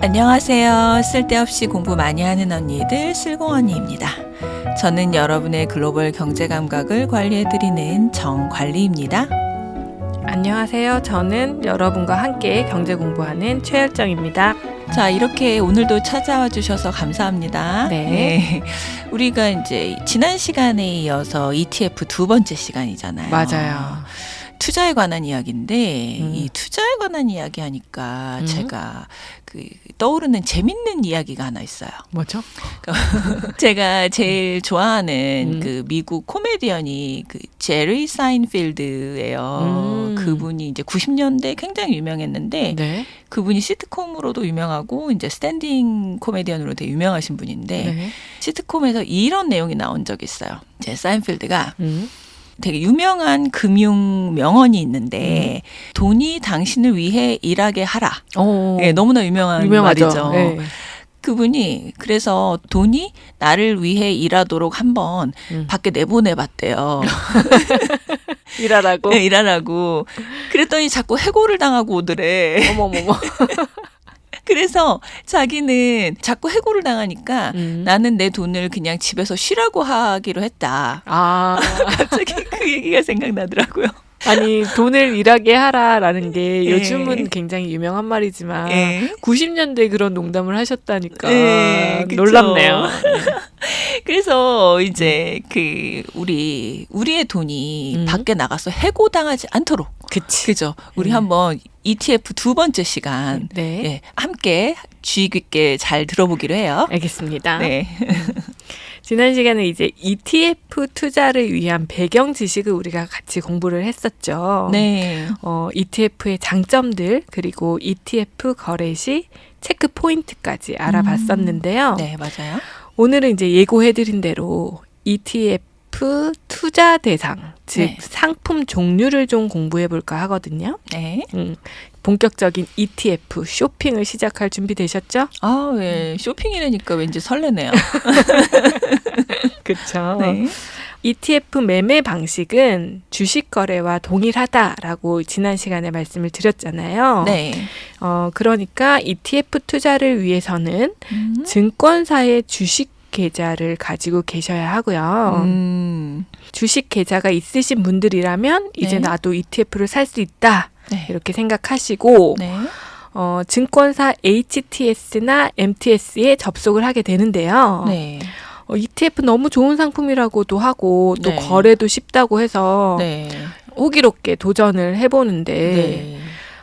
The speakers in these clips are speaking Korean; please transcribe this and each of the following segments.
안녕하세요. 쓸데없이 공부 많이 하는 언니들 슬공언니입니다. 저는 여러분의 글로벌 경제 감각을 관리해드리는 정관리입니다. 안녕하세요. 저는 여러분과 함께 경제 공부하는 최열정입니다. 자, 이렇게 오늘도 찾아와 주셔서 감사합니다. 네. 우리가 이제 지난 시간에 이어서 ETF 두 번째 시간이잖아요. 맞아요. 투자에 관한 이야기인데 이 투자에 관한 이야기 하니까 제가 떠오르는 재밌는 이야기가 하나 있어요. 뭐죠? 제가 제일 좋아하는 그 미국 코미디언이 그 제리 사인필드예요. 그분이 이제 90년대 굉장히 유명했는데 네. 그분이 시트콤으로도 유명하고 이제 스탠딩 코미디언으로 되게 유명하신 분인데 네. 시트콤에서 이런 내용이 나온 적이 있어요. 제 사인필드가 되게 유명한 금융 명언이 있는데 돈이 당신을 위해 일하게 하라. 네, 너무나 유명한 유명하죠. 말이죠. 네. 그분이 그래서 돈이 나를 위해 일하도록 한번 밖에 내보내봤대요. 일하라고? 네, 일하라고. 그랬더니 자꾸 해고를 당하고 오더래. 어머머머. 그래서 자기는 자꾸 해고를 당하니까 나는 내 돈을 그냥 집에서 쉬라고 하기로 했다. 아. 갑자기 그 얘기가 생각나더라고요. 아니, 돈을 일하게 하라라는 게 예. 요즘은 굉장히 유명한 말이지만 예. 90년대에 그런 농담을 하셨다니까 예, 그쵸. 놀랍네요. 그래서 이제 우리의 돈이 밖에 나가서 해고당하지 않도록. 그치. 그죠. 우리 한번 ETF 두 번째 시간 네. 예, 함께 주의 깊게 잘 들어보기로 해요. 알겠습니다. 네. 지난 시간에 이제 ETF 투자를 위한 배경 지식을 우리가 같이 공부를 했었죠. 네. ETF의 장점들 그리고 ETF 거래 시 체크 포인트까지 알아봤었는데요. 네, 맞아요. 오늘은 이제 예고해드린 대로 ETF 투자 대상, 즉 네. 상품 종류를 좀 공부해 볼까 하거든요. 네. 본격적인 ETF 쇼핑을 시작할 준비 되셨죠? 아, 왜 쇼핑이라니까 왠지 설레네요. 그렇죠. 네. ETF 매매 방식은 주식 거래와 동일하다라고 지난 시간에 말씀을 드렸잖아요. 네. 그러니까 ETF 투자를 위해서는 증권사의 주식 계좌를 가지고 계셔야 하고요. 주식 계좌가 있으신 분들이라면 이제 네. 나도 ETF를 살 수 있다. 네. 이렇게 생각하시고 네. 증권사 HTS나 MTS에 접속을 하게 되는데요. 네. ETF 너무 좋은 상품이라고 하고 또 네. 거래도 쉽다고 해서 네. 호기롭게 도전을 해보는데 네.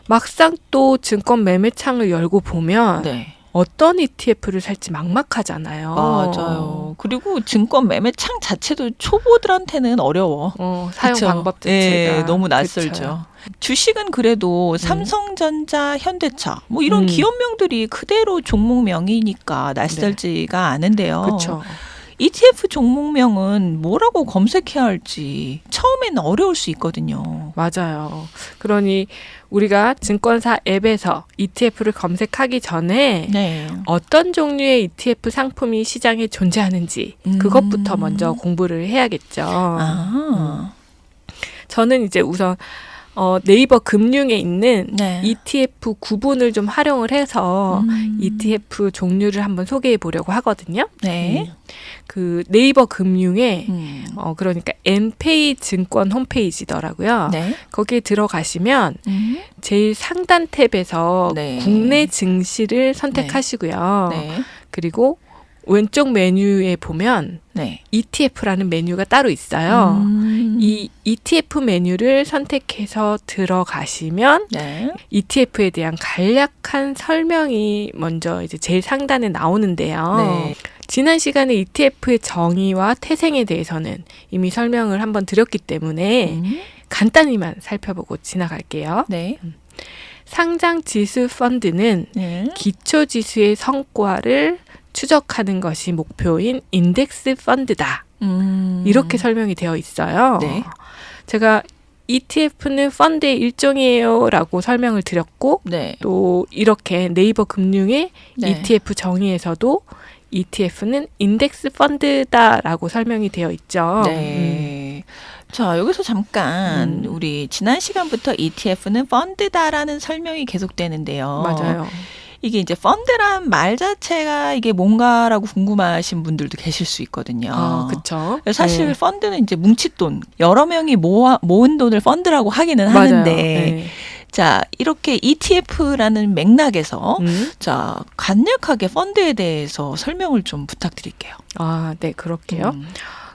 막상 또 증권 매매창을 열고 보면 네. 어떤 ETF를 살지 막막하잖아요. 맞아요. 그리고 증권 매매 창 자체도 초보들한테는 어려워. 사용 그쵸? 방법 자체가. 네, 너무 낯설죠. 그쵸. 주식은 그래도 삼성전자, 현대차 뭐 이런 기업명들이 그대로 종목명이니까 낯설지가 않은데요. 그렇죠. ETF 종목명은 뭐라고 검색해야 할지 처음에는 어려울 수 있거든요. 맞아요. 그러니 우리가 증권사 앱에서 ETF를 검색하기 전에 네. 어떤 종류의 ETF 상품이 시장에 존재하는지 그것부터 먼저 공부를 해야겠죠. 저는 이제 우선 네이버 금융에 있는 네. ETF 구분을 좀 활용을 해서 ETF 종류를 한번 소개해 보려고 하거든요. 네. 그 네이버 금융에 그러니까 엔페이 증권 홈페이지더라고요. 네. 거기에 들어가시면 제일 상단 탭에서 네. 국내 증시를 선택하시고요. 네. 그리고 왼쪽 메뉴에 보면 네. ETF라는 메뉴가 따로 있어요. 이 ETF 메뉴를 선택해서 들어가시면 네. ETF에 대한 간략한 설명이 먼저 이제 제일 상단에 나오는데요. 네. 지난 시간에 ETF의 정의와 태생에 대해서는 이미 설명을 한번 드렸기 때문에 간단히만 살펴보고 지나갈게요. 네. 상장 지수 펀드는 네. 기초 지수의 성과를 추적하는 것이 목표인 인덱스 펀드다. 이렇게 설명이 되어 있어요. 네. 제가 ETF는 펀드의 일종이에요라고 설명을 드렸고 네. 또 이렇게 네이버 금융의 네. ETF 정의에서도 ETF는 인덱스 펀드다라고 설명이 되어 있죠. 네. 자, 여기서 잠깐 우리 지난 시간부터 ETF는 펀드다라는 설명이 계속되는데요. 맞아요. 이게 이제 펀드란 말 자체가 이게 뭔가라고 궁금하신 분들도 계실 수 있거든요. 그렇죠. 사실 네. 펀드는 이제 뭉칫돈, 여러 명이 모은 돈을 펀드라고 하기는 맞아요. 하는데, 네. 자, 이렇게 ETF라는 맥락에서 자, 간략하게 펀드에 대해서 설명을 좀 부탁드릴게요. 네, 그럴게요.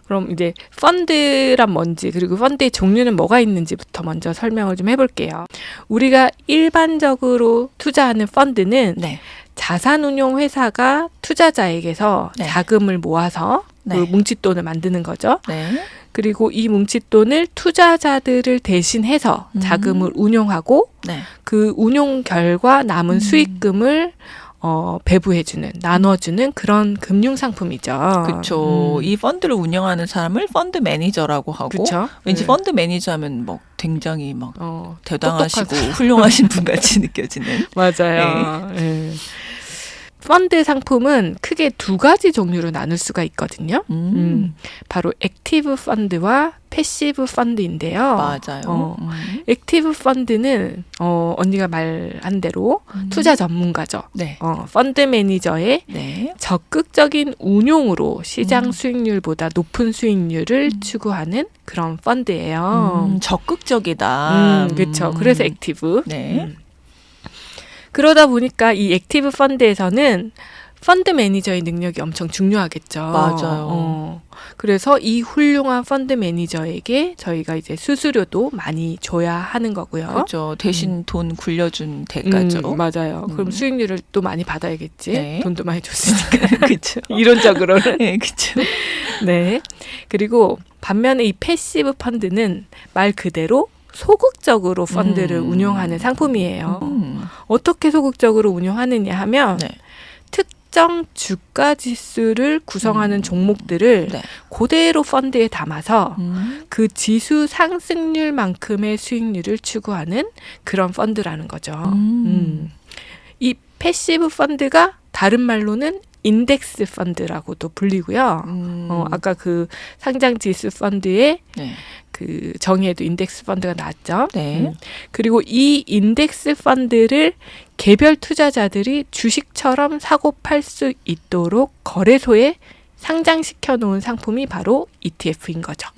그럼 이제 펀드란 뭔지, 그리고 펀드의 종류는 뭐가 있는지부터 먼저 설명을 좀 해볼게요. 우리가 일반적으로 투자하는 펀드는 네. 자산운용 회사가 투자자에게서 네. 자금을 모아서 네. 그 뭉칫돈을 만드는 거죠. 네. 그리고 이 뭉칫돈을 투자자들을 대신해서 자금을 운용하고 네. 그 운용 결과 남은 수익금을 배부해주는, 나눠주는 그런 금융상품이죠. 그렇죠. 이 펀드를 운영하는 사람을 펀드 매니저라고 하고, 그쵸? 왠지 네. 펀드 매니저하면 뭐 굉장히 막 대단하시고 똑똑한 훌륭하신 분 같이 느껴지는. 맞아요. 네. 펀드 상품은 크게 두 가지 종류로 나눌 수가 있거든요. 바로 액티브 펀드와 패시브 펀드인데요. 맞아요. 액티브 펀드는 언니가 말한 대로 투자 전문가죠. 네. 펀드 매니저의 네. 적극적인 운용으로 시장 수익률보다 높은 수익률을 추구하는 그런 펀드예요. 적극적이다. 그렇죠. 그래서 액티브. 네. 그러다 보니까 이 액티브 펀드에서는 펀드 매니저의 능력이 엄청 중요하겠죠. 맞아요. 그래서 이 훌륭한 펀드 매니저에게 저희가 이제 수수료도 많이 줘야 하는 거고요. 그렇죠. 대신 돈 굴려준 대가죠. 맞아요. 그럼 수익률을 또 많이 받아야겠지. 네. 돈도 많이 줬으니까. 그렇죠. 이론적으로는. 네, 그렇죠. 네. 그리고 반면에 이 패시브 펀드는 말 그대로 소극적으로 펀드를 운용하는 상품이에요. 어떻게 소극적으로 운용하느냐 하면 네. 특정 주가 지수를 구성하는 종목들을 네. 그대로 펀드에 담아서 그 지수 상승률만큼의 수익률을 추구하는 그런 펀드라는 거죠. 이 패시브 펀드가 다른 말로는 인덱스 펀드라고도 불리고요. 아까 그 상장 지수 펀드의 네. 그 정의에도 인덱스 펀드가 나왔죠. 네. 그리고 이 인덱스 펀드를 개별 투자자들이 주식처럼 사고 팔 수 있도록 거래소에 상장시켜 놓은 상품이 바로 ETF인 거죠.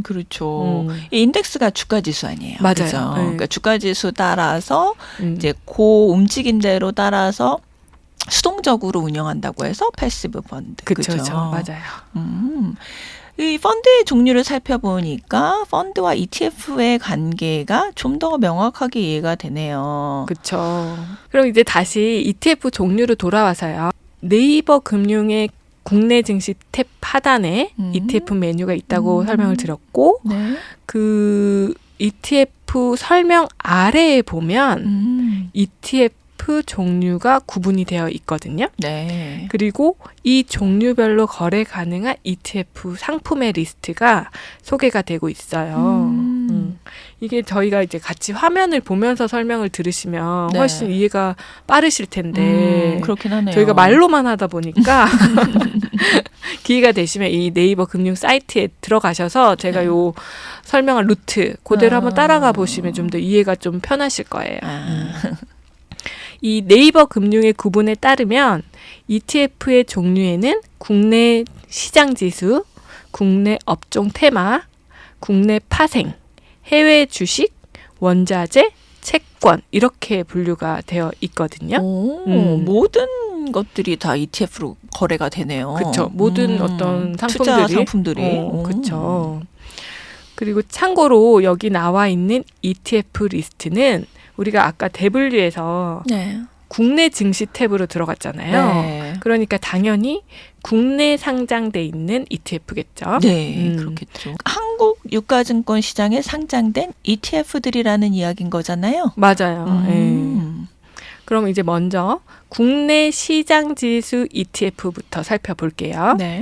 그렇죠. 이 인덱스가 주가 지수 아니에요. 맞아요. 그죠? 네. 그러니까 주가 지수 따라서 이제 그 움직임대로 따라서 수동적으로 운영한다고 해서 패시브 펀드. 그렇죠. 그죠? 맞아요. 이 펀드의 종류를 살펴보니까 펀드와 ETF의 관계가 좀 더 명확하게 이해가 되네요. 그렇죠. 그럼 이제 다시 ETF 종류로 돌아와서요. 네이버 금융의 국내 증시 탭 하단에 ETF 메뉴가 있다고 설명을 드렸고 네. 그 ETF 설명 아래에 보면 ETF 종류가 구분이 되어 있거든요. 네. 그리고 이 종류별로 거래 가능한 ETF 상품의 리스트가 소개가 되고 있어요. 이게 저희가 이제 같이 화면을 보면서 설명을 들으시면 네. 훨씬 이해가 빠르실 텐데 그렇긴 하네요. 저희가 말로만 하다 보니까 기회가 되시면 이 네이버 금융 사이트에 들어가셔서 제가 요 설명한 루트 그대로 한번 따라가 보시면 좀 더 이해가 좀 편하실 거예요. 이 네이버 금융의 구분에 따르면 ETF의 종류에는 국내 시장 지수, 국내 업종 테마, 국내 파생, 해외 주식, 원자재, 채권 이렇게 분류가 되어 있거든요. 모든 것들이 다 ETF로 거래가 되네요. 그렇죠. 모든 어떤 상품들이. 투자 상품들이. 그렇죠. 그리고 참고로 여기 나와 있는 ETF 리스트는 우리가 아까 대분류에서 네. 국내 증시 탭으로 들어갔잖아요. 네. 그러니까 당연히 국내 상장돼 있는 ETF겠죠. 네, 그렇겠죠. 한국 유가증권 시장에 상장된 ETF들이라는 이야기인 거잖아요. 맞아요. 그럼 이제 먼저 국내 시장 지수 ETF부터 살펴볼게요. 네.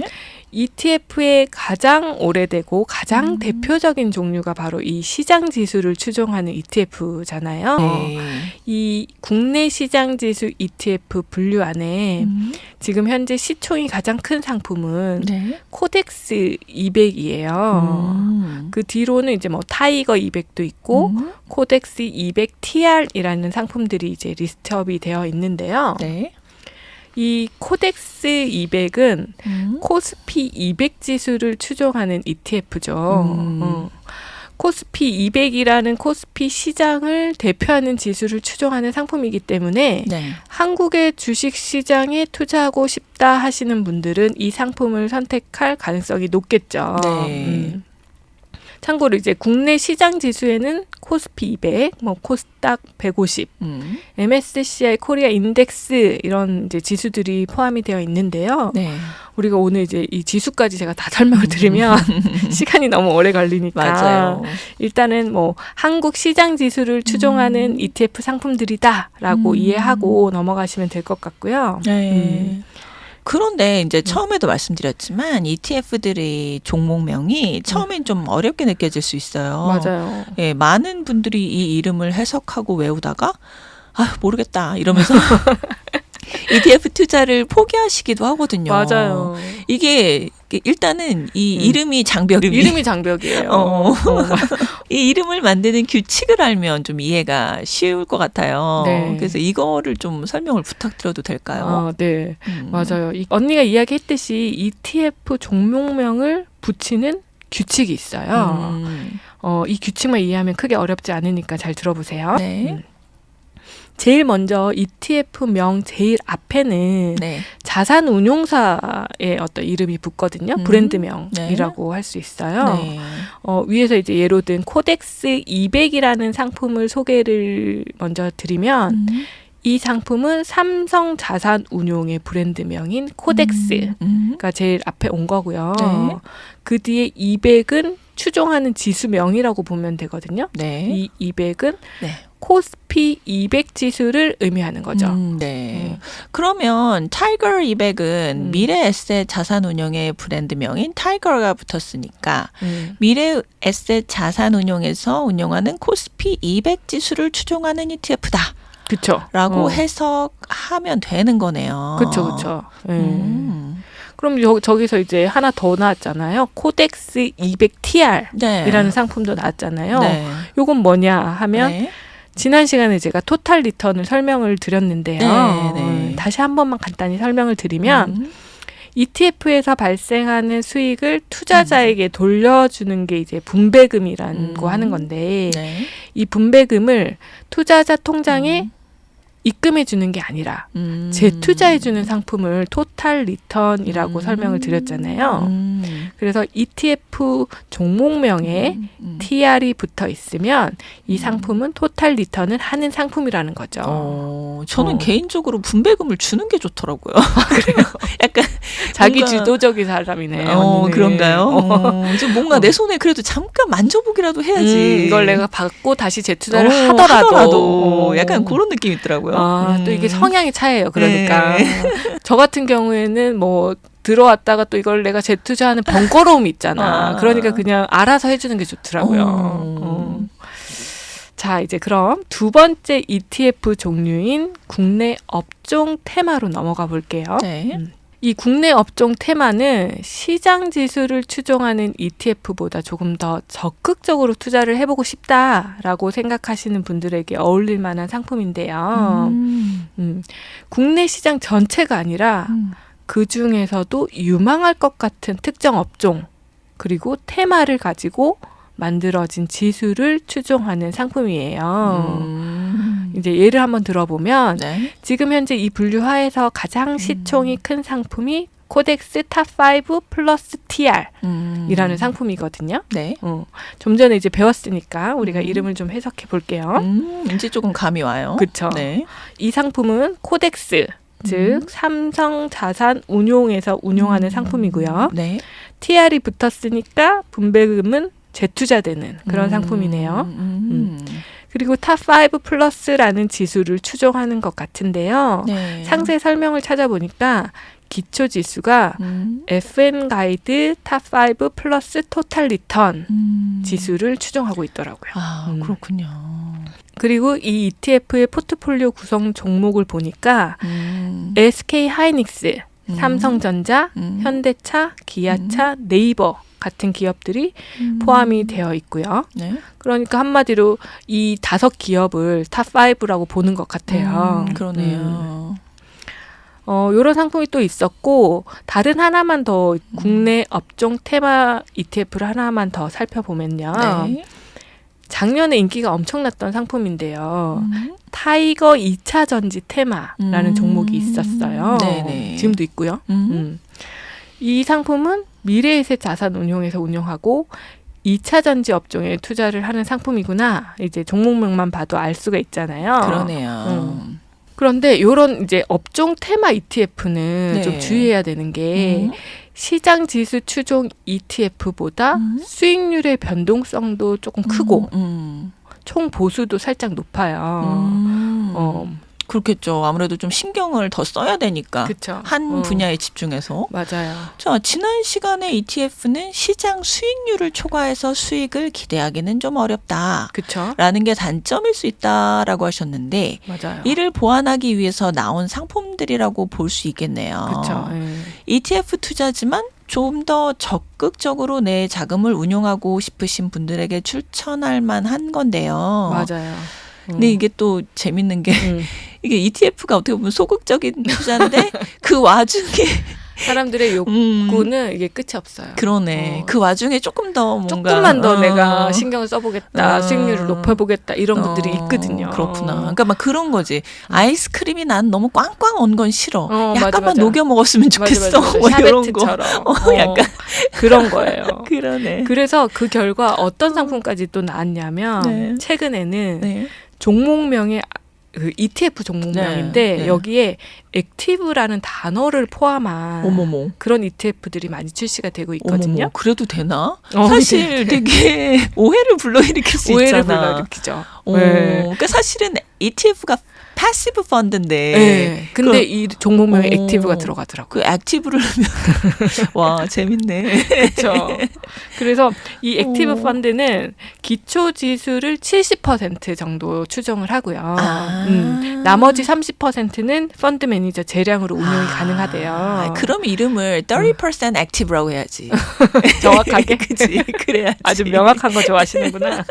ETF의 가장 오래되고 가장 대표적인 종류가 바로 이 시장 지수를 추종하는 ETF잖아요. 네. 이 국내 시장 지수 ETF 분류 안에 지금 현재 시총이 가장 큰 상품은 네. 코덱스 200이에요. 그 뒤로는 이제 뭐 타이거 200도 있고 코덱스 200 TR이라는 상품들이 이제 리스트업이 되어 있는데요. 네. 이 코덱스 200은 코스피 200 지수를 추종하는 ETF죠. 코스피 200이라는 코스피 시장을 대표하는 지수를 추종하는 상품이기 때문에 네. 한국의 주식 시장에 투자하고 싶다 하시는 분들은 이 상품을 선택할 가능성이 높겠죠. 네. 참고로 이제 국내 시장 지수에는 코스피 200, 뭐 코스닥 150, MSCI 코리아 인덱스 이런 이제 지수들이 포함이 되어 있는데요. 네. 우리가 오늘 이제 이 지수까지 제가 다 설명을 드리면 시간이 너무 오래 걸리니까 맞아요. 일단은 뭐 한국 시장 지수를 추종하는 ETF 상품들이다라고 이해하고 넘어가시면 될 것 같고요. 네. 그런데 이제 처음에도 말씀드렸지만 ETF들의 종목명이 처음엔 좀 어렵게 느껴질 수 있어요. 맞아요. 예, 많은 분들이 이 이름을 해석하고 외우다가 아, 모르겠다 이러면서 ETF 투자를 포기하시기도 하거든요. 맞아요. 이게 일단은 이 이름이 장벽이 이름이 장벽이에요. 이 이름을 만드는 규칙을 알면 좀 이해가 쉬울 것 같아요. 네. 그래서 이거를 좀 설명을 부탁드려도 될까요? 네, 맞아요. 언니가 이야기했듯이 ETF 종목명을 붙이는 규칙이 있어요. 이 규칙만 이해하면 크게 어렵지 않으니까 잘 들어보세요. 네. 제일 먼저 ETF명 제일 앞에는 네. 자산운용사의 어떤 이름이 붙거든요. 브랜드명이라고 할 수 있어요. 네. 위에서 이제 예로 든 코덱스 200이라는 상품을 소개를 먼저 드리면 이 상품은 삼성 자산운용의 브랜드명인 코덱스가 제일 앞에 온 거고요. 네. 그 뒤에 200은 추종하는 지수명이라고 보면 되거든요. 네. 이 200은 네. 코스피 200 지수를 의미하는 거죠. 네. 그러면 타이거 200은 미래에셋 자산운용의 브랜드명인 타이거가 붙었으니까 미래에셋 자산운용에서 운용하는 코스피 200 지수를 추종하는 ETF다. 그렇죠. 라고 해석하면 되는 거네요. 그렇죠. 그럼 저기서 이제 하나 더 나왔잖아요. 코덱스 200 TR이라는 네. 상품도 나왔잖아요. 네. 요건 뭐냐 하면 네. 지난 시간에 제가 토탈 리턴을 설명을 드렸는데요. 네. 다시 한 번만 간단히 설명을 드리면 ETF에서 발생하는 수익을 투자자에게 돌려주는 게 이제 분배금이라고 하는 건데 네. 이 분배금을 투자자 통장에 입금해 주는 게 아니라 재투자해 주는 상품을 토탈 리턴이라고 설명을 드렸잖아요. 그래서 ETF 종목명에 TR이 붙어 있으면 이 상품은 토탈 리턴을 하는 상품이라는 거죠. 저는 개인적으로 분배금을 주는 게 좋더라고요. 그래요? 약간 자기 뭔가, 주도적인 사람이네. 언니는. 그런가요? 좀 뭔가 내 손에 그래도 잠깐 만져보기라도 해야지. 이걸 내가 받고 다시 재투자를 하더라도 약간 그런 느낌이 있더라고요. 또 이게 성향의 차이예요. 그러니까 네. 저 같은 경우에는 뭐 들어왔다가 또 이걸 내가 재투자하는 번거로움이 있잖아. 그러니까 그냥 알아서 해주는 게 좋더라고요. 자, 이제 그럼 두 번째 ETF 종류인 국내 업종 테마로 넘어가 볼게요. 네. 이 국내 업종 테마는 시장 지수를 추종하는 ETF보다 조금 더 적극적으로 투자를 해보고 싶다라고 생각하시는 분들에게 어울릴 만한 상품인데요. 국내 시장 전체가 아니라 그 중에서도 유망할 것 같은 특정 업종 그리고 테마를 가지고 만들어진 지수를 추종하는 상품이에요. 이제 예를 한번 들어보면 네. 지금 현재 이 분류하에서 가장 시총이 큰 상품이 코덱스 탑5 플러스 TR이라는 상품이거든요. 네. 좀 전에 이제 배웠으니까 우리가 이름을 좀 해석해 볼게요. 이제 조금 감이 와요. 그렇죠. 네. 이 상품은 코덱스 즉 삼성 자산 운용에서 운용하는 상품이고요. 네. TR이 붙었으니까 분배금은 재투자되는 그런 상품이네요. 그리고 탑5 플러스라는 지수를 추종하는 것 같은데요. 네. 상세 설명을 찾아보니까 기초 지수가 FN 가이드 탑5 플러스 토탈 리턴 지수를 추정하고 있더라고요. 아, 그렇군요. 그리고 이 ETF의 포트폴리오 구성 종목을 보니까 SK 하이닉스, 삼성전자, 현대차, 기아차, 네이버 같은 기업들이 포함이 되어 있고요. 네. 그러니까 한마디로 이 5기업을 탑5라고 보는 것 같아요. 그러네요. 이런 상품이 또 있었고 다른 하나만 더 국내 업종 테마 ETF를 하나만 더 살펴보면요. 네. 작년에 인기가 엄청났던 상품인데요. 타이거 2차 전지 테마라는 종목이 있었어요. 네네. 지금도 있고요. 이 상품은 미래에셋 자산 운용에서 운용하고 2차 전지 업종에 투자를 하는 상품이구나. 이제 종목명만 봐도 알 수가 있잖아요. 그러네요. 그런데 이런 이제 업종 테마 ETF는 네. 좀 주의해야 되는 게 시장 지수 추종 ETF보다 수익률의 변동성도 조금 크고 총 보수도 살짝 높아요. 그렇겠죠. 아무래도 좀 신경을 더 써야 되니까. 그쵸. 한 분야에 집중해서. 맞아요. 자, 지난 시간에 ETF는 시장 수익률을 초과해서 수익을 기대하기는 좀 어렵다. 그렇죠. 라는 게 단점일 수 있다라고 하셨는데 맞아요. 이를 보완하기 위해서 나온 상품들이라고 볼 수 있겠네요. 그렇죠. ETF 투자지만 좀 더 적극적으로 내 자금을 운용하고 싶으신 분들에게 추천할 만한 건데요. 맞아요. 근데 이게 또 재밌는 게 이게 ETF가 어떻게 보면 소극적인 투자인데 그 와중에 사람들의 욕구는 이게 끝이 없어요. 그러네. 그 와중에 조금 더 뭔가 조금만 더 내가 신경을 써보겠다, 수익률을 높여보겠다 이런 것들이 있거든요. 그렇구나. 그러니까 막 그런 거지. 아이스크림이 난 너무 꽝꽝 온 건 싫어. 약간만 맞아. 녹여 먹었으면 좋겠어. 맞아. 뭐 이런 거. 샤베트처럼. 약간 그런 거예요. 그러네. 그래서 그 결과 어떤 상품까지 또 나왔냐면 네. 최근에는 네. 종목명의 그 ETF 종목명인데 네. 여기에 액티브라는 단어를 포함한 어머머. 그런 ETF들이 많이 출시가 되고 있거든요. 어머머. 그래도 되나? 사실 네. 되게 오해를 불러일으킬 수 오해를 있잖아. 불러일으키죠. 네. 그러니까 사실은 ETF가 패시브 펀드인데. 네. 근데 이 종목명에 액티브가 들어가더라고요. 그 액티브를 하면 와 재밌네. 그렇죠. 그래서 이 액티브 펀드는 기초 지수를 70% 정도 추정을 하고요. 나머지 30%는 펀드 매니저 재량으로 운용이 가능하대요. 그럼 이름을 30% 액티브라고 해야지. 정확하게. 그치. 그래야지. 아주 명확한 거 좋아하시는구나.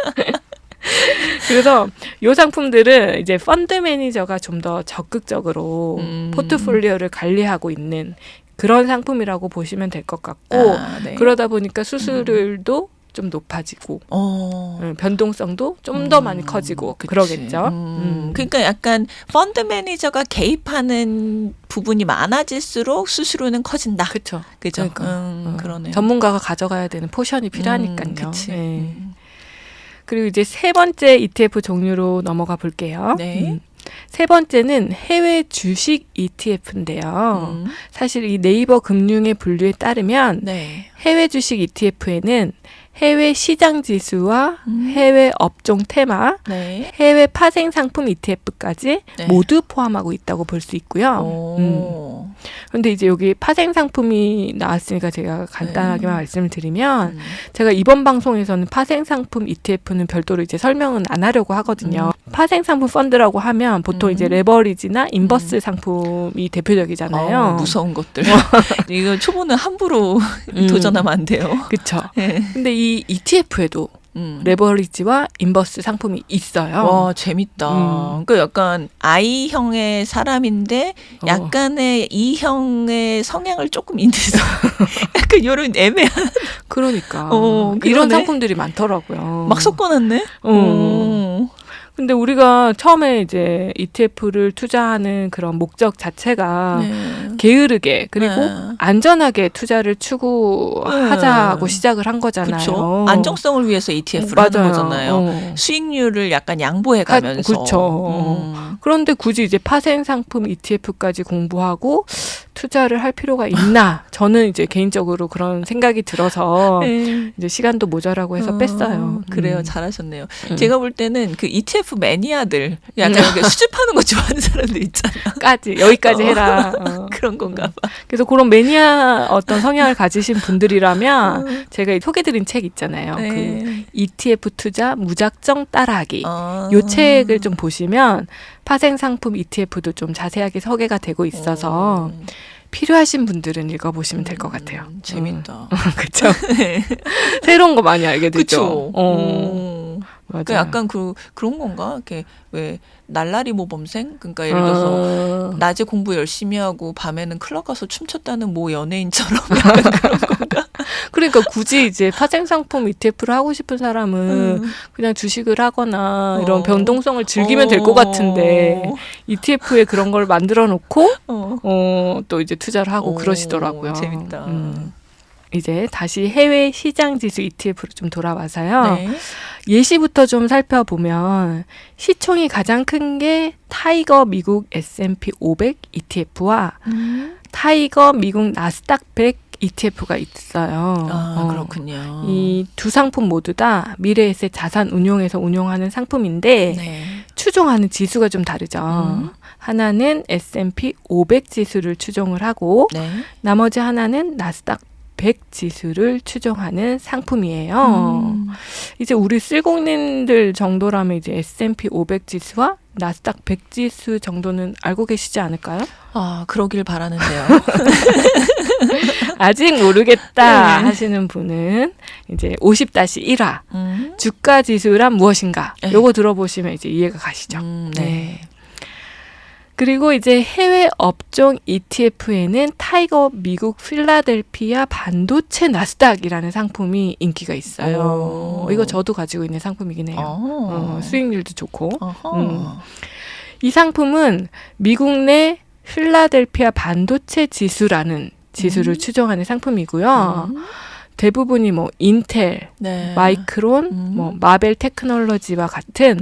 그래서 이 상품들은 이제 펀드 매니저가 좀 더 적극적으로 포트폴리오를 관리하고 있는 그런 상품이라고 보시면 될 것 같고 네. 그러다 보니까 수수료도 좀 높아지고 변동성도 좀 더 많이 커지고 그치. 그러겠죠. 그러니까 약간 펀드 매니저가 개입하는 부분이 많아질수록 수수료는 커진다. 그렇죠. 그죠? 그러니까. 그러네요. 전문가가 가져가야 되는 포션이 필요하니까요. 그치. 네. 그리고 이제 세 번째 ETF 종류로 넘어가 볼게요. 네. 세 번째는 해외 주식 ETF인데요. 사실 이 네이버 금융의 분류에 따르면 네. 해외 주식 ETF에는 해외 시장 지수와 해외 업종 테마, 네. 해외 파생 상품 ETF까지 네. 모두 포함하고 있다고 볼 수 있고요. 그런데 이제 여기 파생 상품이 나왔으니까 제가 간단하게만 말씀을 드리면 제가 이번 방송에서는 파생 상품 ETF는 별도로 이제 설명은 안 하려고 하거든요. 파생 상품 펀드라고 하면 보통 이제 레버리지나 인버스 상품이 대표적이잖아요. 무서운 것들. 이거 초보는 함부로 도전하면 안 돼요. 그렇죠. 네. 근데 이 ETF에도 레버리지와 인버스 상품이 있어요. 와 재밌다. 그러니까 약간 I형의 사람인데 약간의 E형의 성향을 조금 인해서 약간 이런 애매한. 그러니까 그러네. 이런 상품들이 많더라고요. 막 섞어놨네. 근데 우리가 처음에 이제 ETF를 투자하는 그런 목적 자체가 게으르게 그리고 안전하게 투자를 추구하자고 시작을 한 거잖아요. 그쵸? 안정성을 위해서 ETF를 하는 거잖아요. 수익률을 약간 양보해가면서. 그렇죠. 그런데 굳이 이제 파생 상품 ETF까지 공부하고 투자를 할 필요가 있나? 저는 이제 개인적으로 그런 생각이 들어서 이제 시간도 모자라고 해서 뺐어요. 그래요. 잘하셨네요. 제가 볼 때는 그 ETF 매니아들 약간 이렇게 수집하는 거 좋아하는 사람들 있잖아. 여기까지 해라. 그런 건가 봐. 그래서 그런 매니아 어떤 성향을 가지신 분들이라면 제가 소개드린 책 있잖아요. 네. 그 ETF 투자 무작정 따라하기. 이 책을 좀 보시면 파생 상품 ETF도 좀 자세하게 소개가 되고 있어서 필요하신 분들은 읽어보시면 될 것 같아요. 재밌다. 그렇죠. 새로운 거 많이 알게 되죠. 맞아요. 그 약간 그런 건가? 이렇게 왜 날라리 모범생? 그러니까 예를 들어서 낮에 공부 열심히 하고 밤에는 클럽 가서 춤췄다는 모 연예인처럼 약간 그런 건가? 그러니까 굳이 이제 파생 상품 ETF를 하고 싶은 사람은 그냥 주식을 하거나 이런 변동성을 즐기면 될 것 같은데 ETF에 그런 걸 만들어 놓고 또 이제 투자를 하고 그러시더라고요. 재밌다. 이제 다시 해외 시장 지수 ETF로 좀 돌아와서요. 네. 예시부터 좀 살펴보면 시총이 가장 큰 게 타이거 미국 S&P 500 ETF와 타이거 미국 나스닥 100 ETF가 있어요. 그렇군요. 이 두 상품 모두 다 미래에셋 자산 운용에서 운용하는 상품인데 네. 추종하는 지수가 좀 다르죠. 하나는 S&P 500 지수를 추종을 하고 네. 나머지 하나는 나스닥 100 지수를 추종하는 상품이에요. 이제 우리 쓸공님들 정도라면 이제 S&P 500 지수와 나스닥 100 지수 정도는 알고 계시지 않을까요? 그러길 바라는데요. 아직 모르겠다 하시는 분은 이제 50-1화 주가 지수란 무엇인가? 요거 들어보시면 이제 이해가 가시죠. 네. 그리고 이제 해외 업종 ETF에는 타이거 미국 필라델피아 반도체 나스닥이라는 상품이 인기가 있어요. 이거 저도 가지고 있는 상품이긴 해요. 수익률도 좋고. 이 상품은 미국 내 필라델피아 반도체 지수라는 지수를 추종하는 상품이고요. 대부분이 뭐 인텔, 네. 마이크론, 뭐 마벨 테크놀로지와 같은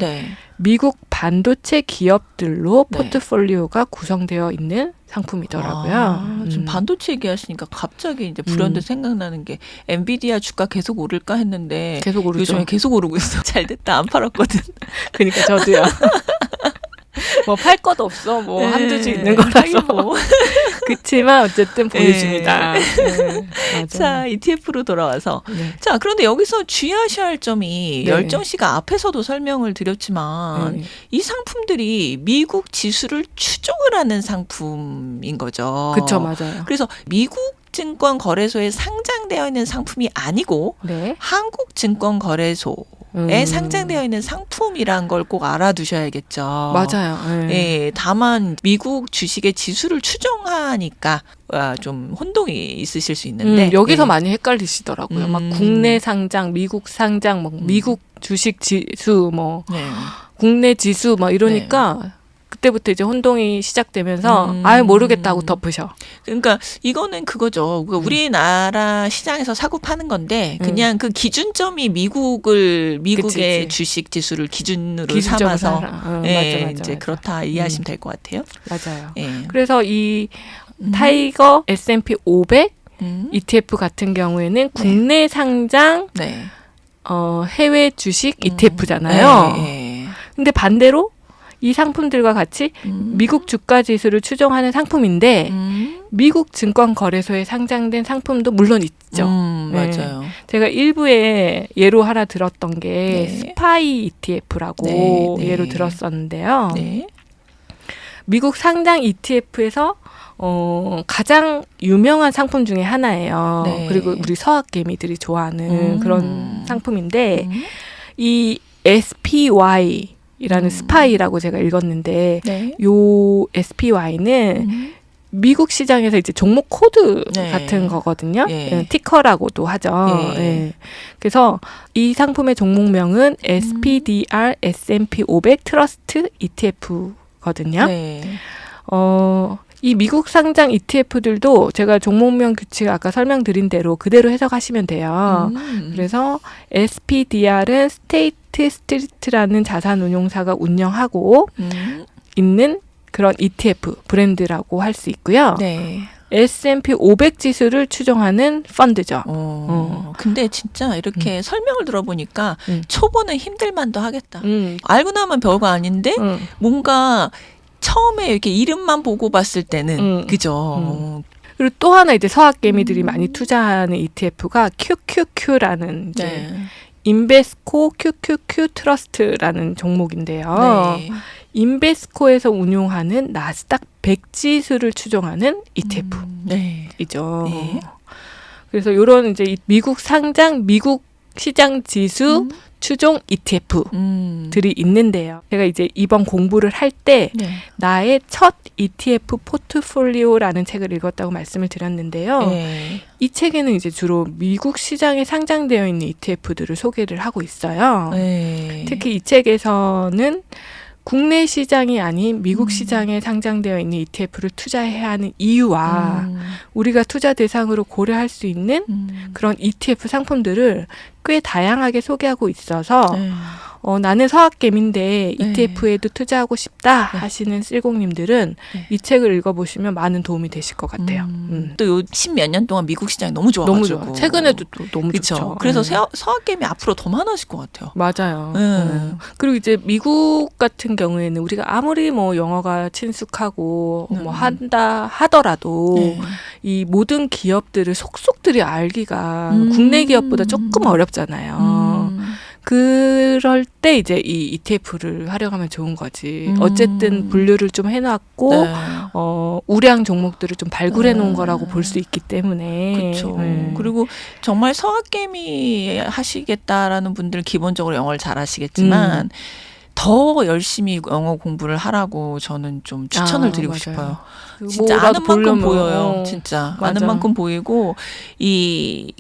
미국 반도체 기업들로 포트폴리오가 구성되어 있는 상품이더라고요. 지금 반도체 얘기하시니까 갑자기 이제 불현듯 생각나는 게 엔비디아 주가 계속 오를까 했는데 계속 오르죠. 요즘에 계속 오르고 있어. 잘 됐다. 안 팔았거든. 그러니까 저도요. 뭐 팔 것 없어. 뭐 한두 주 있는 거라서. 뭐. 그치만 어쨌든 보여줍니다. 맞아요. 자, ETF로 돌아와서. 자, 그런데 여기서 주의하셔야 할 점이 열정 씨가 앞에서도 설명을 드렸지만 이 상품들이 미국 지수를 추종을 하는 상품인 거죠. 그렇죠, 맞아요. 그래서 미국 증권 거래소에 상장되어 있는 상품이 아니고 한국 증권 거래소에 상장되어 있는 상품이란 걸 꼭 알아두셔야겠죠. 맞아요. 예, 다만 미국 주식의 지수를 추종하니까 좀 혼동이 있으실 수 있는데 여기서 많이 헷갈리시더라고요. 막 국내 상장, 미국 상장, 뭐 미국 주식 지수, 뭐 국내 지수, 막 이러니까. 그때부터 이제 혼동이 시작되면서 아예 모르겠다 하고 덮으셔. 그러니까 이거는 그거죠. 우리나라 시장에서 사고 파는 건데 그냥 그 기준점이 미국의 그치. 주식 지수를 기준으로 삼아서 맞아, 이제 그렇다 이해하시면 될 것 같아요. 맞아요. 예. 그래서 이 타이거 S&P 500 ETF 같은 경우에는 국내 상장 해외 주식 ETF잖아요. 근데 반대로 이 상품들과 같이 미국 주가 지수를 추종하는 상품인데 미국 증권 거래소에 상장된 상품도 물론 있죠. 맞아요. 제가 일부에 예로 하나 들었던 게 스파이 ETF라고 예로 들었었는데요. 미국 상장 ETF에서 가장 유명한 상품 중에 하나예요. 그리고 우리 서학개미들이 좋아하는 그런 상품인데 이 SPY 이라는 스파이라고 제가 읽었는데 요 SPY는 미국 시장에서 이제 종목 코드 같은 거거든요. 티커라고도 하죠. 그래서 이 상품의 종목명은 SPDR S&P 500 트러스트 ETF거든요. 이 미국 상장 ETF들도 제가 종목명 규칙 아까 설명드린 대로 그대로 해석하시면 돼요. 그래서 SPDR은 스테이트 스트리트라는 자산운용사가 운영하고 있는 그런 ETF 브랜드라고 할 수 있고요. S&P 500 지수를 추종하는 펀드죠. 근데 진짜 이렇게 설명을 들어보니까 초보는 힘들만도 하겠다. 알고 나면 별거 아닌데 뭔가 처음에 이렇게 이름만 보고 봤을 때는 그죠. 그리고 또 하나 이제 서학개미들이 많이 투자하는 ETF가 QQQ라는 이제 네. 인베스코 QQQ 트러스트라는 종목인데요. 네. 인베스코에서 운용하는 나스닥 100 지수를 추종하는 ETF이죠. 네. 네. 그래서 이런 이제 미국 상장 미국 시장 지수 추종 ETF들이 있는데요. 제가 이제 이번 공부를 할 때 네. 나의 첫 ETF 포트폴리오라는 책을 읽었다고 말씀을 드렸는데요. 네. 이 책에는 이제 주로 미국 시장에 상장되어 있는 ETF들을 소개를 하고 있어요. 네. 특히 이 책에서는 국내 시장이 아닌 미국 시장에 상장되어 있는 ETF를 투자해야 하는 이유와 우리가 투자 대상으로 고려할 수 있는 그런 ETF 상품들을 꽤 다양하게 소개하고 있어서 네. 나는 서학개미인데 네. ETF에도 투자하고 싶다 하시는 쓸공님들은 네. 이 책을 읽어보시면 많은 도움이 되실 것 같아요. 또 요 10몇 년 동안 미국 시장이 너무 좋아가지고. 너무 좋아. 최근에도 또 너무 그쵸? 좋죠. 그래서 서학개미 앞으로 더 많아질 것 같아요. 맞아요. 네. 그리고 이제 미국 같은 경우에는 우리가 아무리 뭐 영어가 친숙하고 뭐 한다 하더라도 네. 이 모든 기업들을 속속들이 알기가 국내 기업보다 조금 어렵잖아요. 그럴 때 이제 이 ETF를 활용하면 좋은 거지. 어쨌든 분류를 좀 해놨고 네. 우량 종목들을 좀 발굴해 놓은 거라고 볼 수 있기 때문에. 그렇죠. 그리고 정말 서학개미 하시겠다라는 분들 기본적으로 영어를 잘 하시겠지만 더 열심히 영어 공부를 하라고 저는 좀 추천을 드리고 맞아요. 싶어요. 뭐 진짜 아는 만큼 보여요. 진짜 맞아. 아는 만큼 보이고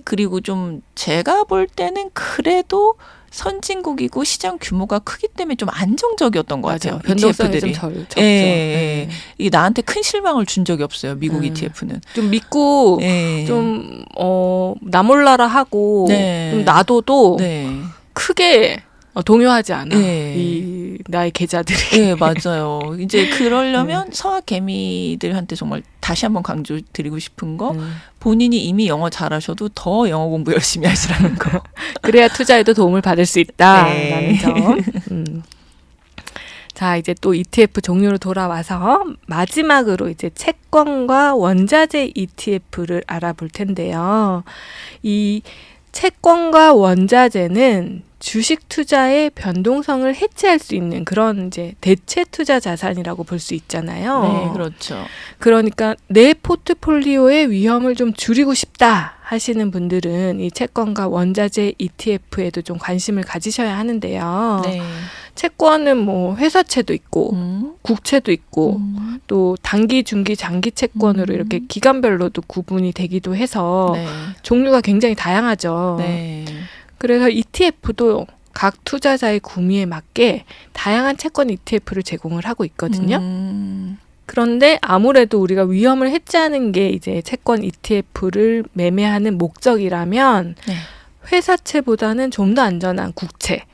그리고 좀 제가 볼 때는 그래도 선진국이고 시장 규모가 크기 때문에 좀 안정적이었던 것 같아요. 변동성이 ETF들이. 좀 적죠. 예. 이게 나한테 큰 실망을 준 적이 없어요. 미국 ETF는. 좀 믿고 좀 나 몰라라 하고 좀 놔둬도 크게 동요하지 않아. 이 나의 계좌들이. 네, 맞아요. 이제 그러려면 서학개미들한테 정말 다시 한번 강조드리고 싶은 거 본인이 이미 영어 잘하셔도 더 영어 공부 열심히 하시라는 거. 그래야 투자에도 도움을 받을 수 있다라는 점. 자, 이제 또 ETF 종류로 돌아와서 마지막으로 이제 채권과 원자재 ETF를 알아볼 텐데요. 이 채권과 원자재는 주식 투자의 변동성을 해체할 수 있는 그런 이제 대체 투자 자산이라고 볼 수 있잖아요. 네, 그렇죠. 그러니까 내 포트폴리오의 위험을 좀 줄이고 싶다 하시는 분들은 이 채권과 원자재 ETF에도 좀 관심을 가지셔야 하는데요. 네. 채권은 뭐 회사채도 있고 국채도 있고 또 단기, 중기, 장기 채권으로 이렇게 기간별로도 구분이 되기도 해서 종류가 굉장히 다양하죠. 네. 그래서 ETF도 각 투자자의 구미에 맞게 다양한 채권 ETF를 제공을 하고 있거든요. 그런데 아무래도 우리가 위험을 해지하는 게 이제 채권 ETF를 매매하는 목적이라면 회사채보다는 좀 더 안전한 국채,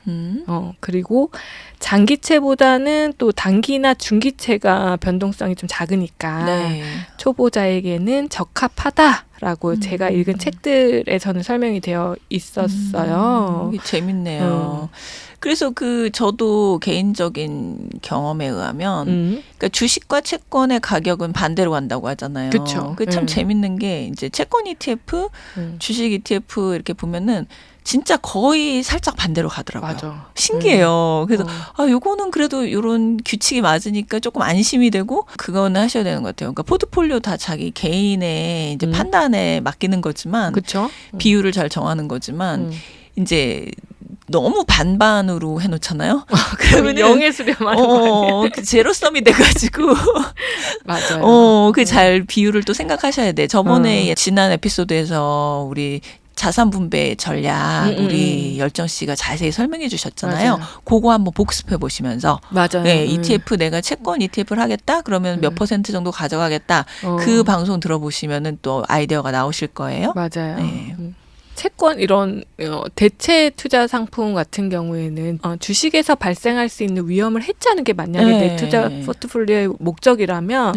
그리고 장기채보다는 또 단기나 중기채가 변동성이 좀 작으니까 초보자에게는 적합하다라고 제가 읽은 책들에서는 설명이 되어 있었어요. 재밌네요. 그래서 저도 개인적인 경험에 의하면 그러니까 주식과 채권의 가격은 반대로 간다고 하잖아요. 그렇죠. 그 참 재밌는 게 이제 채권 ETF, 주식 ETF 이렇게 보면은 진짜 거의 살짝 반대로 가더라고요. 맞아. 신기해요. 그래서 요거는 그래도 이런 규칙이 맞으니까 조금 안심이 되고 그거는 하셔야 되는 것 같아요. 그러니까 포트폴리오 다 자기 개인의 이제 판단에 맡기는 거지만 그쵸? 비율을 잘 정하는 거지만 이제 너무 반반으로 해놓잖아요. 그러면 영의 수렴하는 거 아니에요? 그 제로섬이 돼가지고 맞아요. 그 잘 비율을 또 생각하셔야 돼. 저번에 지난 에피소드에서 우리 자산 분배 전략 우리 열정 씨가 자세히 설명해 주셨잖아요. 맞아요. 그거 한번 복습해 보시면서 맞아요. 네, ETF 내가 채권 ETF를 하겠다. 그러면 몇 % 정도 가져가겠다. 그 방송 들어보시면은 또 아이디어가 나오실 거예요. 맞아요. 네. 채권 이런 대체 투자 상품 같은 경우에는 주식에서 발생할 수 있는 위험을 해지하는 게 만약에 내 투자 포트폴리오의 목적이라면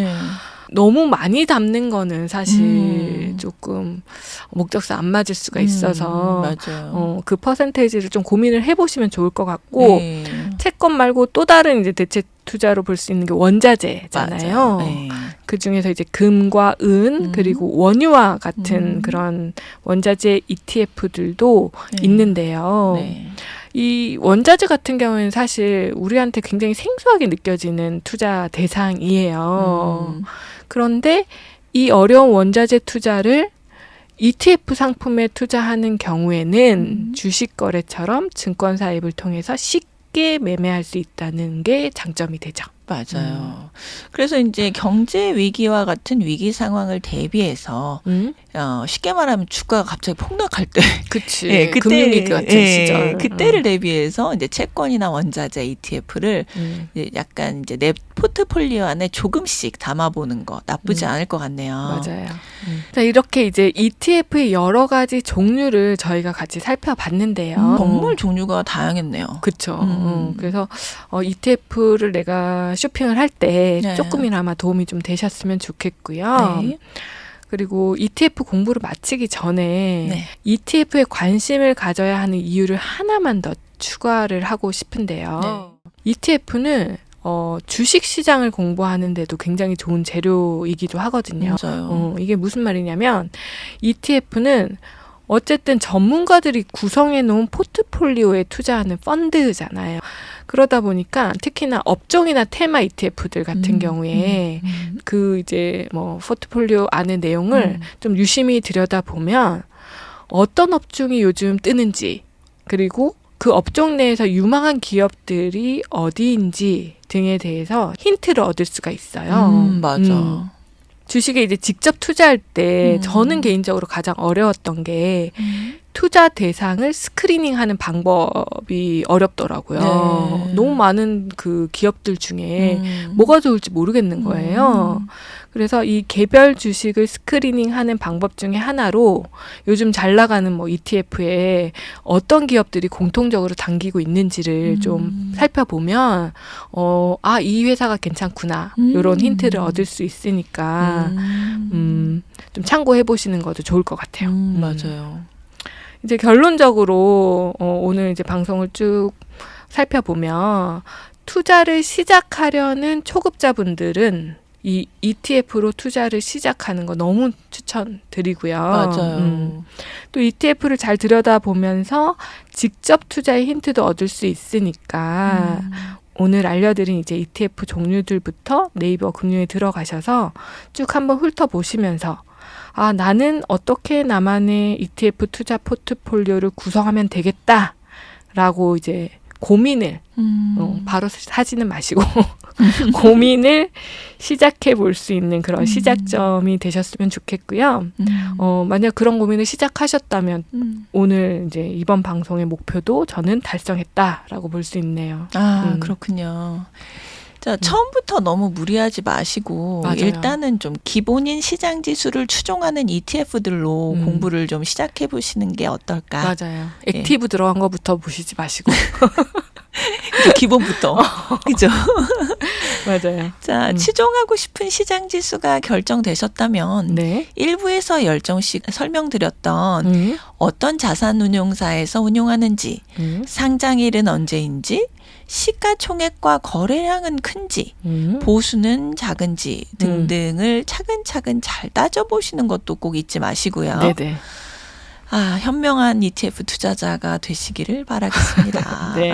너무 많이 담는 거는 사실 조금 목적상 안 맞을 수가 있어서 맞아요. 그 퍼센테이지를 좀 고민을 해보시면 좋을 것 같고 채권 말고 또 다른 이제 대체 투자로 볼 수 있는 게 원자재잖아요. 네. 그 중에서 이제 금과 은 그리고 원유와 같은 그런 원자재 ETF들도 있는데요. 네. 이 원자재 같은 경우에는 사실 우리한테 굉장히 생소하게 느껴지는 투자 대상이에요. 그런데 이 어려운 원자재 투자를 ETF 상품에 투자하는 경우에는 주식 거래처럼 증권사 앱을 통해서 쉽게 매매할 수 있다는 게 장점이 되죠. 맞아요. 그래서 이제 경제 위기와 같은 위기 상황을 대비해서 쉽게 말하면 주가가 갑자기 폭락할 때, 그치. 예, 그때 금융위기 같은 시절. 그때를 대비해서 이제 채권이나 원자재 ETF를 이제 약간 이제 내 포트폴리오 안에 조금씩 담아보는 거 나쁘지 않을 것 같네요. 맞아요. 자, 이렇게 이제 ETF의 여러 가지 종류를 저희가 같이 살펴봤는데요. 정말 종류가 다양했네요. 그렇죠. 그래서 ETF를 내가 쇼핑을 할 때 네. 조금이나마 도움이 좀 되셨으면 좋겠고요. 네. 그리고 ETF 공부를 마치기 전에 네. ETF에 관심을 가져야 하는 이유를 하나만 더 추가를 하고 싶은데요. ETF는 주식 시장을 공부하는데도 굉장히 좋은 재료이기도 하거든요. 맞아요. 이게 무슨 말이냐면 ETF는 어쨌든 전문가들이 구성해 놓은 포트폴리오에 투자하는 펀드잖아요. 그러다 보니까 특히나 업종이나 테마 ETF들 같은 경우에 그 이제 뭐 포트폴리오 안의 내용을 좀 유심히 들여다보면 어떤 업종이 요즘 뜨는지 그리고 그 업종 내에서 유망한 기업들이 어디인지 등에 대해서 힌트를 얻을 수가 있어요. 맞아. 주식에 이제 직접 투자할 때 저는 개인적으로 가장 어려웠던 게 투자 대상을 스크리닝하는 방법이 어렵더라고요. 네. 너무 많은 그 기업들 중에 뭐가 좋을지 모르겠는 거예요. 그래서 이 개별 주식을 스크리닝하는 방법 중에 하나로 요즘 잘 나가는 뭐 ETF에 어떤 기업들이 공통적으로 당기고 있는지를 좀 살펴보면 이 회사가 괜찮구나 이런 힌트를 얻을 수 있으니까 좀 참고해 보시는 것도 좋을 것 같아요. 맞아요. 이제 결론적으로 오늘 이제 방송을 쭉 살펴보면 투자를 시작하려는 초급자분들은 이 ETF로 투자를 시작하는 거 너무 추천드리고요. 맞아요. 또 ETF를 잘 들여다보면서 직접 투자의 힌트도 얻을 수 있으니까 오늘 알려드린 이제 ETF 종류들부터 네이버 금융에 들어가셔서 쭉 한번 훑어보시면서 나는 어떻게 나만의 ETF 투자 포트폴리오를 구성하면 되겠다라고 이제 고민을 바로 사지는 마시고 고민을 시작해 볼 수 있는 그런 시작점이 되셨으면 좋겠고요. 만약 그런 고민을 시작하셨다면 오늘 이제 이번 방송의 목표도 저는 달성했다라고 볼 수 있네요. 그렇군요. 자, 처음부터 너무 무리하지 마시고 맞아요. 일단은 좀 기본인 시장 지수를 추종하는 ETF들로 공부를 좀 시작해 보시는 게 어떨까? 맞아요. 액티브 들어간 거부터 보시지 마시고. 기본부터. 그죠? 맞아요. 자, 추종하고 싶은 시장 지수가 결정되셨다면 네. 1부에서 10정씩 설명드렸던 어떤 자산운용사에서 운용하는지, 상장일은 언제인지, 시가총액과 거래량은 큰지, 보수는 작은지 등등을 차근차근 잘 따져보시는 것도 꼭 잊지 마시고요. 네네. 현명한 ETF 투자자가 되시기를 바라겠습니다. 네.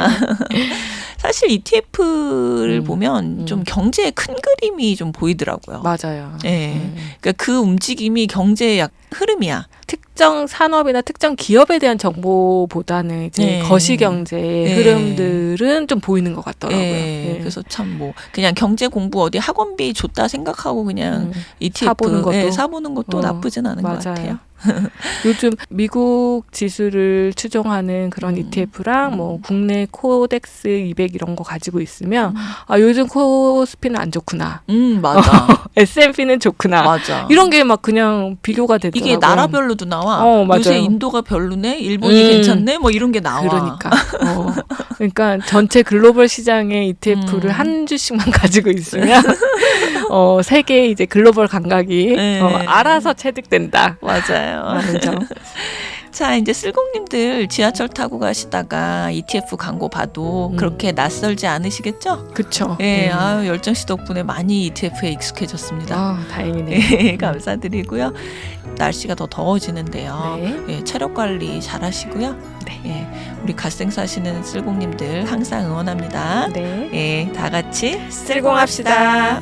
사실 ETF를 보면 좀 경제의 큰 그림이 좀 보이더라고요. 맞아요. 네. 그러니까 그 움직임이 경제의 흐름이야. 특정 산업이나 특정 기업에 대한 정보보다는 이제 거시경제의 흐름들은 좀 보이는 것 같더라고요. 그래서 참 그냥 경제 공부 어디 학원비 줬다 생각하고 그냥 ETF 사보는 것도 나쁘진 않은 것 같아요. 요즘 미국 지수를 추종하는 그런 ETF랑 뭐 국내 코덱스 200 이런 거 가지고 있으면 요즘 코스피는 안 좋구나. 맞아. S&P는 좋구나. 맞아. 이런 게 막 그냥 비교가 되더라고요. 이게 나라별로도 나와. 맞아요. 요새 인도가 별로네, 일본이 괜찮네, 뭐 이런 게 나와. 그러니까 전체 글로벌 시장의 ETF를 한 주씩만 가지고 있으면 세계의 이제 글로벌 감각이 알아서 체득된다. 맞아요. 자, 이제 쓸공님들 지하철 타고 가시다가 ETF 광고 봐도 그렇게 낯설지 않으시겠죠? 그쵸. 예, 아유, 열정 씨 덕분에 많이 ETF에 익숙해졌습니다. 아, 다행이네요. 네, 감사드리고요. 날씨가 더 더워지는데요. 네. 예, 체력 관리 잘 하시고요. 네. 예, 우리 갓생 사시는 쓸공님들 항상 응원합니다. 네. 예, 다 같이 쓸공합시다.